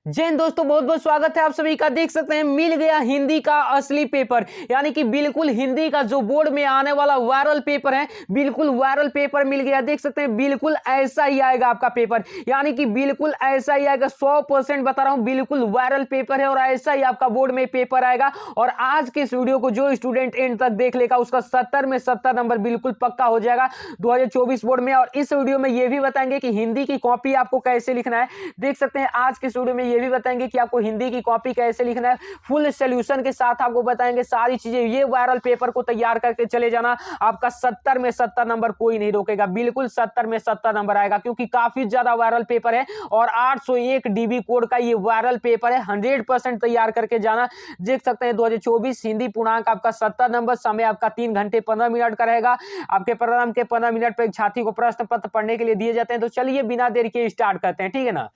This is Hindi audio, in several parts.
जय हिंद दोस्तों, बहुत बहुत स्वागत है आप सभी का। देख सकते हैं मिल गया हिंदी का असली पेपर, यानी कि बिल्कुल हिंदी का जो बोर्ड में आने वाला वायरल पेपर है, बिल्कुल वायरल पेपर मिल गया। देख सकते हैं बिल्कुल ऐसा ही आएगा आपका पेपर, यानी कि बिल्कुल ऐसा ही आएगा। 100% बता रहा हूं, बिल्कुल वायरल पेपर है और ऐसा ही आपका बोर्ड में पेपर आएगा। और आज के इस वीडियो को जो स्टूडेंट एंड तक देख लेगा उसका 70 में 70 नंबर बिल्कुल पक्का हो जाएगा 2024 बोर्ड में। और इस वीडियो में यह भी बताएंगे कि हिंदी की कॉपी आपको कैसे लिखना है। देख सकते हैं आज के इस वीडियो में ये भी बताएंगे कि आपको हिंदी की कॉपी कैसे लिखना है, फुल सॉल्यूशन के साथ आपको बताएंगे सारी चीजें। ये वायरल पेपर को तैयार करके चले जाना, आपका 70 में 70 नंबर कोई नहीं रोकेगा, बिल्कुल 70 में 70 नंबर आएगा, क्योंकि काफी ज्यादा वायरल पेपर है और 801 डीबी कोड का ये वायरल पेपर है। 100% तैयार करके जाना। देख सकते हैं 2024 हिंदी पूर्णांक आपका 70 नंबर, समय आपका 3 घंटे 15 मिनट का रहेगा। आपके प्रोग्राम के 15 मिनट पर छात्री को प्रश्न पत्र पढ़ने के लिए दिए जाते हैं। तो चलिए बिना देर के स्टार्ट करते हैं, ठीक है ना।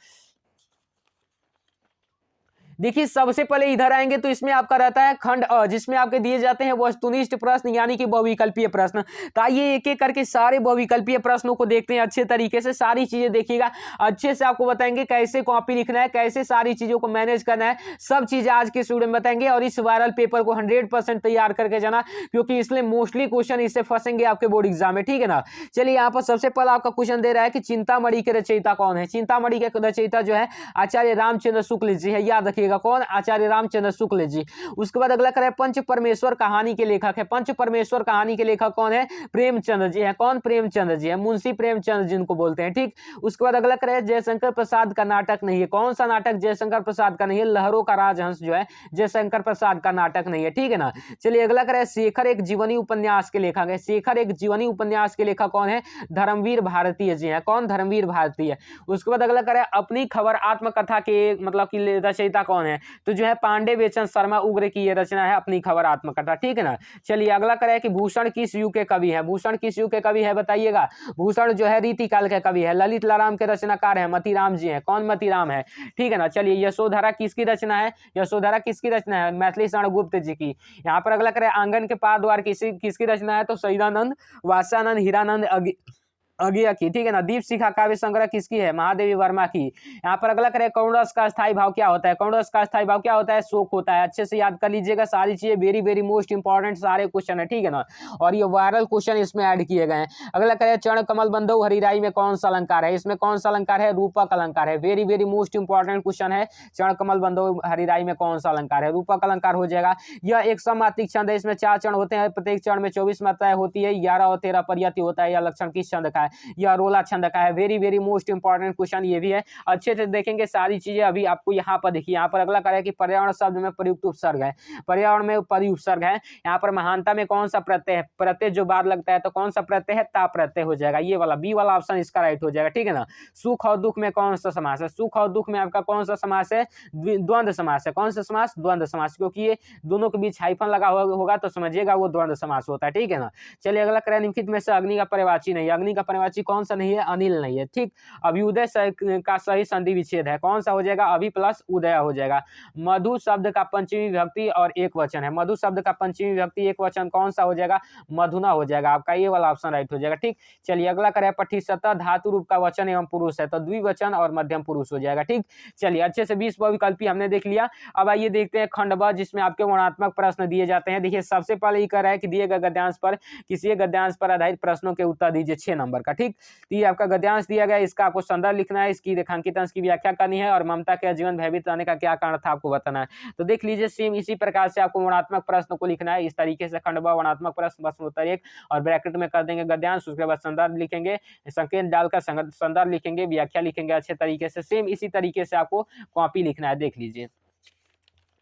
देखिए सबसे पहले इधर आएंगे तो इसमें आपका रहता है खंड अ, जिसमें आपके दिए जाते हैं वस्तुनिष्ठ प्रश्न, यानी कि बहुविकल्पीय प्रश्न। तो आइए एक एक करके सारे बहुविकल्पीय प्रश्नों को देखते हैं अच्छे तरीके से। सारी चीजें देखिएगा, अच्छे से आपको बताएंगे कैसे कॉपी लिखना है, कैसे सारी चीजों को मैनेज करना है, सब चीजें आज के स्टूडियो में बताएंगे। और इस वायरल पेपर को 100% तैयार करके जाना, क्योंकि इसलिए मोस्टली क्वेश्चन इससे फंसेंगे आपके बोर्ड एग्जाम में, ठीक है ना। चलिए यहाँ पर सबसे पहला आपका क्वेश्चन दे रहा है कि चिंतामणि के रचयिता कौन है। चिंतामणि के रचयिता जो है आचार्य रामचंद्र शुक्ल जी है, याद रखिएगा कौन, आचार्य रामचंद्र शुक्ल जी। उसके बाद अगला करे पंच परमेश्वर कहानी के लेखक है। पंच परमेश्वर कहानी के लेखक कौन है, प्रेमचंद्र जी है। कौन, प्रेमचंद्र जी है, मुंशी प्रेमचंद्र जिनको बोलते हैं, ठीक। उसके बाद अगला करे जयशंकर प्रसाद का नाटक नहीं है। कौन सा नाटक जयशंकर प्रसाद का नहीं है, लहरों का राजहंस जो है जयशंकर प्रसाद का नाटक नहीं है, ठीक है ना। चलिए अगला करे शेखर एक जीवनी उपन्यास के लेखक है। शेखर एक जीवनी उपन्यास के लेखक कौन है, धर्मवीर भारतीय जी है। कौन, धर्मवीर भारतीय। उसके बाद अगला करे अपनी खबर आत्मकथा के मतलब कि रचयिता कौन है, तो जो है पांडे बेचन शर्मा उग्र की ये रचना है अपनी खबर आत्मकथा, ठीक है ना। चलिए अगला करे कि भूषण किस युग के कवि है। भूषण किस युग के कवि है बताइएगा। भूषण जो है रीतिकाल के कवि है। ललित लाराम के रचनाकार है मतीराम जी है। कौन, मतीराम है, ठीक है ना। चलिए यशोधरा किसकी रचना है, यशोधरा किसकी रचना है, मैथिली शरण गुप्त जी की। यहाँ पर अगला करे आंगन के पार द्वार किसकी रचना है, तो सईदानंद वासानंद हीरानंद अगिया की, ठीक है ना। दीप शिखा काव्य संग्रह किसकी है, महादेवी वर्मा की। यहाँ पर अगला करें करुण रस का स्थायी भाव क्या होता है। करुण रस का स्थायी भाव क्या होता है, शोक होता है। अच्छे से याद कर लीजिएगा सारी चीजें, वेरी वेरी मोस्ट इंपॉर्टेंट सारे क्वेश्चन है, ठीक है ना। और ये वायरल क्वेश्चन इसमें ऐड किए गए हैं। अगला करें चरण कमल बंधु हरिराई में कौन सा अलंकार है। इसमें कौन सा अलंकार है, रूपक अलंकार है। Very very most important question है, चरण कमल बंधु हरिराई में कौन सा अलंकार है, रूपक अलंकार हो जाएगा। यह एक सममात्रिक छंद है, इसमें 4 चरण होते हैं, प्रत्येक चरण में 24 मात्राएं होती है, 11 और 13 पर्यायति होता है। यह लक्षण किस छंद का है, यह रोला छंद का है। Very very most important question ये भी है, अच्छे से देखेंगे सारी चीजें। अभी आपको यहाँ पर देखिए, यहाँ पर अगला करें कि पर्यावरण शब्द में प्रयुक्त उपसर्ग है। पर्यावरण में उपसर्ग है। यहाँ पर महानता में कौन सा प्रत्यय है, प्रत्यय जो बाद लगता है तो कौन सा प्रत्यय है, ता प्रत्यय हो जाएगा। ये वाला बी वाला ऑप्शन इसका राइट हो जाएगा, ठीक है ना। सुख और दुख में कौन सा समास है, सुख और दुख में आपका कौन सा समास है, द्वंद्व समास है। कौन सा समास, द्वंद्व समास, क्योंकि ये दोनों के बीच हाइफन लगा होगा तो समझिएगा वो द्वंद्व समास होता है, ठीक है ना। चलिए अगला करें निम्नलिखित में से अग्नि का पर्यायवाची नहीं है। अग्नि का पर्यायवाची कौन सा नहीं है, अनिल नहीं है, ठीक। अभ्युदय का सही संधि विच्छेद है, कौन सा हो जाएगा, अभि प्लस उदय हो जाएगा। मधु शब्द का पंचमी विभक्ति और एक वचन है। मधु शब्द का पंचमी विभक्ति एक वचन कौन सा हो जाएगा, मधुना हो जाएगा। आपका ये वाला ऑप्शन राइट हो जाएगा, ठीक। चलिए अगला करें पठिसतः धातु रूप का वचन एवं पुरुष है, तो द्विवचन और मध्यम पुरुष हो जाएगा, ठीक। चलिए अच्छे से 20 बहुविकल्पी हमने देख लिया। अब आइए देखते हैं खंड ब, जिसमें आपके वर्णनात्मक प्रश्न दिए जाते हैं। देखिए सबसे पहले ये कह रहा है कि दिए गए गद्यांश पर किसी एक गद्यांश पर आधारित प्रश्नों के उत्तर दीजिए 6 नंबर का, ठीक। तो ये आपका गद्यांश दिया गया, इसका आपको संदर्भ लिखना है, इसकी रेखांकित अंश की व्याख्या करनी है और ममता के जीवन भयभीत रहने का क्या कारण था आपको बताना है। तो देख लीजिए सेम इसी प्रकार से आपको वर्णनात्मक प्रश्न को लिखना है इस तरीके से। खंड ब वर्णनात्मक प्रश्न प्रश्न उत्तर 1 और ब्रैकेट में कर देंगे गद्यांश, उसके बाद संदर्भ लिखेंगे, संकेत डालकर संदर्भ लिखेंगे, व्याख्या लिखेंगे अच्छे तरीके से। सेम इसी तरीके से आपको कॉपी लिखना है, देख लीजिए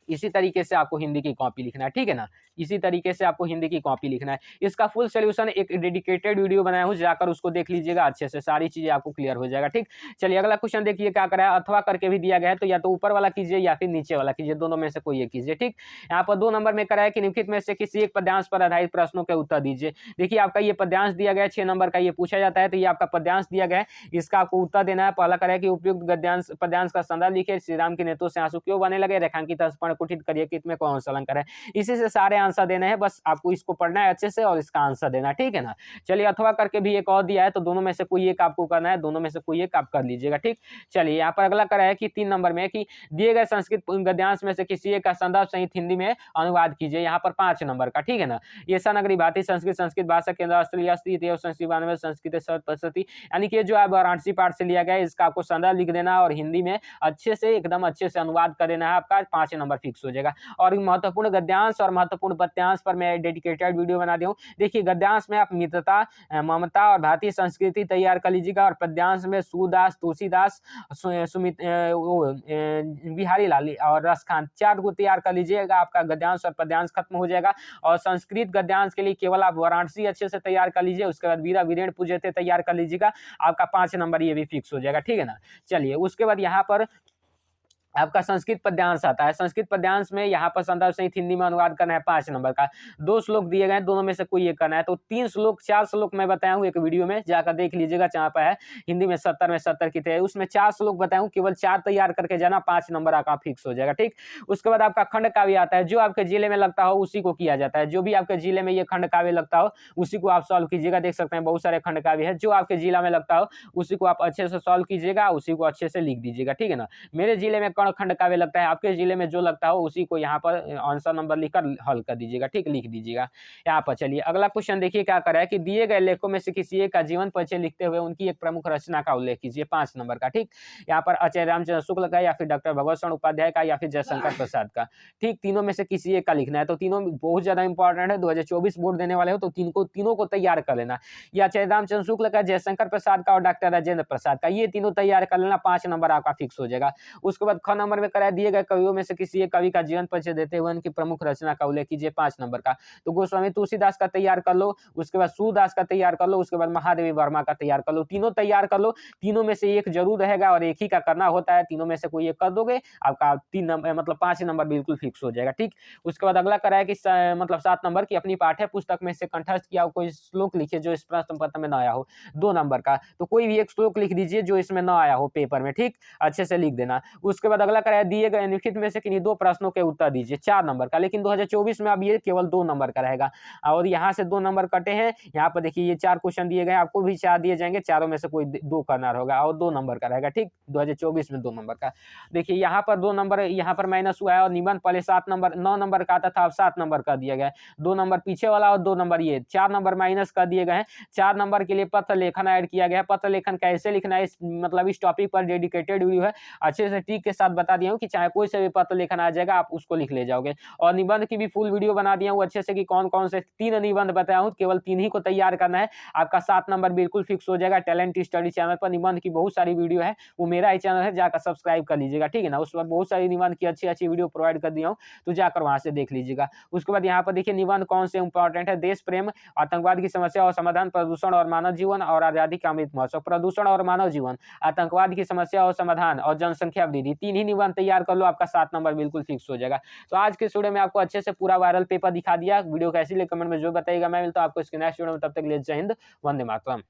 इसी तरीके से आपको हिंदी की कॉपी लिखना है, ठीक है ना। इसी तरीके से आपको हिंदी की कॉपी लिखना है। इसका फुल सॉल्यूशन एक डेडिकेटेड वीडियो बनाया हूं, जाकर उसको देख लीजिएगा, अच्छे से सारी चीजें आपको क्लियर हो जाएगा, ठीक। चलिए अगला क्वेश्चन देखिए क्या करा है, अथवा करके भी दिया गया है, तो या तो ऊपर वाला कीजिए या फिर नीचे वाला कीजिए, दोनों में से कोई एक कीजिए, ठीक। यहाँ पर 2 नंबर में करा है कि निम्नलिखित में से किसी एक पद्यांश पर आधारित प्रश्नों के उत्तर दीजिए। देखिए आपका ये पद्यांश दिया गया है, 6 नंबर का ये पूछा जाता है, तो ये आपका पद्यांश दिया गया है, इसका आपको उत्तर देना है। पहला करा है कि उपयुक्त गद्यांश पद्यांश का संदर्भ लिखिए, श्री राम के नेत्रों से आंसू क्यों बहने लगे, रेखांकित अर्पण कुटित करिए कि इसमें कौन सा अलंकार है। इसी से सारे आंसर देने हैं, बस आपको इसको पढ़ना है अच्छे से और इसका आंसर देना, ठीक है ना। चलिए अथवा करके भी एक और दिया है, तो दोनों में से कोई एक आपको करना है, दोनों में से कोई एक आप कर लीजिएगा, ठीक। चलिए यहाँ पर अगला करा है कि 3 नंबर में कि दिए गए संस्कृत गद्यांश में से किसी एक का संदर्भ सहित हिंदी में अनुवाद कीजिए, यहाँ पर 5 नंबर का, ठीक है ना। ये नगरी भारतीय संस्कृत संस्कृत भाषा केंद्र ऑस्ट्रेलिया स्थित एवं संस्कृत में संस्कृत सरस्वती, यानी कि जो है वाराणसी पाठ से लिया गया है, इसका आपको संदर्भ लिख देना और हिंदी में अच्छे से एकदम अच्छे से अनुवाद कर देना है, आपका 5 नंबर फिक्स हो जाएगा। और महत्वपूर्ण गद्यांश और महत्वपूर्ण पद्यांश पर मैं डेडिकेटेड वीडियो बना दिया हूँ। देखिए गद्यांश में आप मित्रता, ममता और भारतीय संस्कृति तैयार कर लीजिएगा, और पद्यांश में सूरदास, तुलसीदास, सुमित बिहारी लाल और रसखान 4 को तैयार कर लीजिएगा, आपका गद्यांश और पद्यांश खत्म हो जाएगा। और संस्कृत गद्यांश के लिए केवल आप वाराणसी अच्छे से तैयार कर लीजिए, उसके बाद वीरा वीरेण पूजते तैयार कर लीजिएगा, आपका 5 नंबर ये भी फिक्स हो जाएगा, ठीक है ना। चलिए उसके बाद यहाँ पर आपका संस्कृत पद्यांश आता है। संस्कृत पद्यांश में यहाँ पर संदर्भ सहित हिंदी में अनुवाद करना है 5 नंबर का। 2 श्लोक दिए गए हैं, दोनों में से कोई एक करना है। तो 3 श्लोक 4 श्लोक मैं बताया हूँ एक वीडियो में, जाकर देख लीजिएगा, जहाँ पर है हिंदी में 70 में 70 की तैयारी, उसमें 4 श्लोक बताया हूँ, केवल 4 तैयार करके जाना, 5 नंबर आपका फिक्स हो जाएगा, ठीक। उसके बाद आपका खंड काव्य आता है, जो आपके जिले में लगता हो उसी को किया जाता है। जो भी आपके जिले में ये खंड काव्य लगता हो उसी को आप सॉल्व कीजिएगा। देख सकते हैं बहुत सारे खंड काव्य है, जो आपके जिला में लगता हो उसी को आप अच्छे से सॉल्व कीजिएगा, उसी को अच्छे से लिख दीजिएगा, ठीक है ना। मेरे जिले में कौन खंड काव्य लगता है, आपके जिले में जो लगता हो उसी को यहाँ पर आंसर नंबर लिखकर हल कर दीजिएगा, ठीक, लिख दीजिएगा यहाँ पर। चलिए अगला क्वेश्चन देखिए क्या कर रहा है कि दिए गए लेखों में से किसी एक का जीवन परिचय लिखते हुए उनकी एक प्रमुख रचना का उल्लेख कीजिए, 5 नंबर का, ठीक। यहाँ पर आचार्य रामचंद्र शुक्ल का, या फिर डॉक्टर भगवत शरण उपाध्याय का, या फिर जयशंकर प्रसाद का, ठीक। तीनों में से किसी एक का लिखना है। तो तीनों बहुत ज्यादा इंपॉर्टेंट है, 2024 बोर्ड देने वाले हो तो तीनों को तैयार कर लेना। या आचार्य रामचंद्र शुक्ल का, जयशंकर प्रसाद का और डॉक्टर राजेंद्र प्रसाद का, ये तीनों तैयार कर लेना, 5 नंबर आपका फिक्स हो जाएगा। उसके बाद ख नंबर में कराया दिए गए कवियों में से किसी एक कवि का जीवन परिचय देते हुए उनकी प्रमुख रचना का उल्लेख कीजिए, 5 नंबर का। तो गोस्वामी तुलसीदास का तैयार कर लो, उसके बाद सूरदास का तैयार कर लो, उसके बाद महादेवी वर्मा का तैयार कर लो। तीनों तैयार कर लो, तीनों में से एक जरूर रहेगा और एक ही का करना होता है। तीनों में से कोई एक कर दोगे, आपका 3 नंबर मतलब 5 नंबर बिल्कुल फिक्स हो जाएगा, ठीक। उसके बाद अगला कराया कि मतलब 7 नंबर की अपनी पाठ्य पुस्तक में से कंठस्थ किया कोई श्लोक लिखिए जो इस प्रश्न पत्र में न आया हो, 2 नंबर का। तो कोई भी एक श्लोक लिख दीजिए जो इसमें न आया हो पेपर में, ठीक, अच्छे से लिख देना। उसके बाद अगला कराया दिए गए निम्नलिखित में से किन्हीं 2 प्रश्नों के उत्तर दीजिए, 4 नंबर का। लेकिन 2024 में अब ये केवल 2 नंबर का रहेगा, और यहाँ से 2 नंबर कटे हैं। यहाँ पर देखिए ये 4 क्वेश्चन दिए गए, आपको भी 4 दिए जाएंगे, चारों में से कोई 2 करना होगा और 2 नंबर का रहेगा, ठीक। 2024 में 2 नंबर का। देखिए यहाँ पर 2 नंबर यहाँ पर माइनस हुआ है, और निबंध पहले 9 नंबर का आता था, अब 7 नंबर का दिया गया है। 2 नंबर पीछे वाला और 2 नंबर ये 4 नंबर माइनस कर दिए गए हैं। 4 नंबर के लिए पत्र लेखन ऐड किया गया है। पत्र लेखन कैसे लिखना है मतलब इस टॉपिक पर डेडिकेटेड वीडियो है, अच्छे से टिक के साथ बता दिया हूँ कि चाहे कोई से भी पत्र लेखन आ जाएगा आप उसको लिख ले जाओगे। और निबंध की भी फुल वीडियो बना दिया हूँ अच्छे से कि कौन कौन से 3 निबंध बताया हूँ, केवल 3 ही को तैयार करना है, आपका 7 नंबर बिल्कुल फिक्स हो जाएगा। टैलेंट स्टडी चैनल पर निबंध की बहुत सारी वीडियो है, वो मेरा ही चैनल है, जाकर सब्सक्राइब कर लीजिएगा, ठीक है ना। उस पर बहुत सारी निबंध की अच्छी अच्छी वीडियो प्रोवाइड कर दिया हूँ, तो जाकर वहां से देख लीजिएगा। उसके बाद यहाँ पर देखिए निबंध कौन से इंपॉर्टेंट है, देश प्रेम, आतंकवाद की समस्या और समाधान, प्रदूषण और मानव जीवन, और आजादी का अमृत महोत्सव। प्रदूषण और मानव जीवन, आतंकवाद की समस्या और समाधान, और जनसंख्या वृद्धि, 3 ही निबंध तैयार कर लो, आपका 7 नंबर बिल्कुल फिक्स हो जाएगा। तो आज के वीडियो में आपको अच्छे से पूरा वायरल पेपर दिखा दिया। वीडियो कैसी लगी कमेंट में जो बताइएगा। मैं मिलता हूं आपको इसके नेक्स्ट वीडियो में, तब तक के लिए जय हिंद, वंदे मातरम।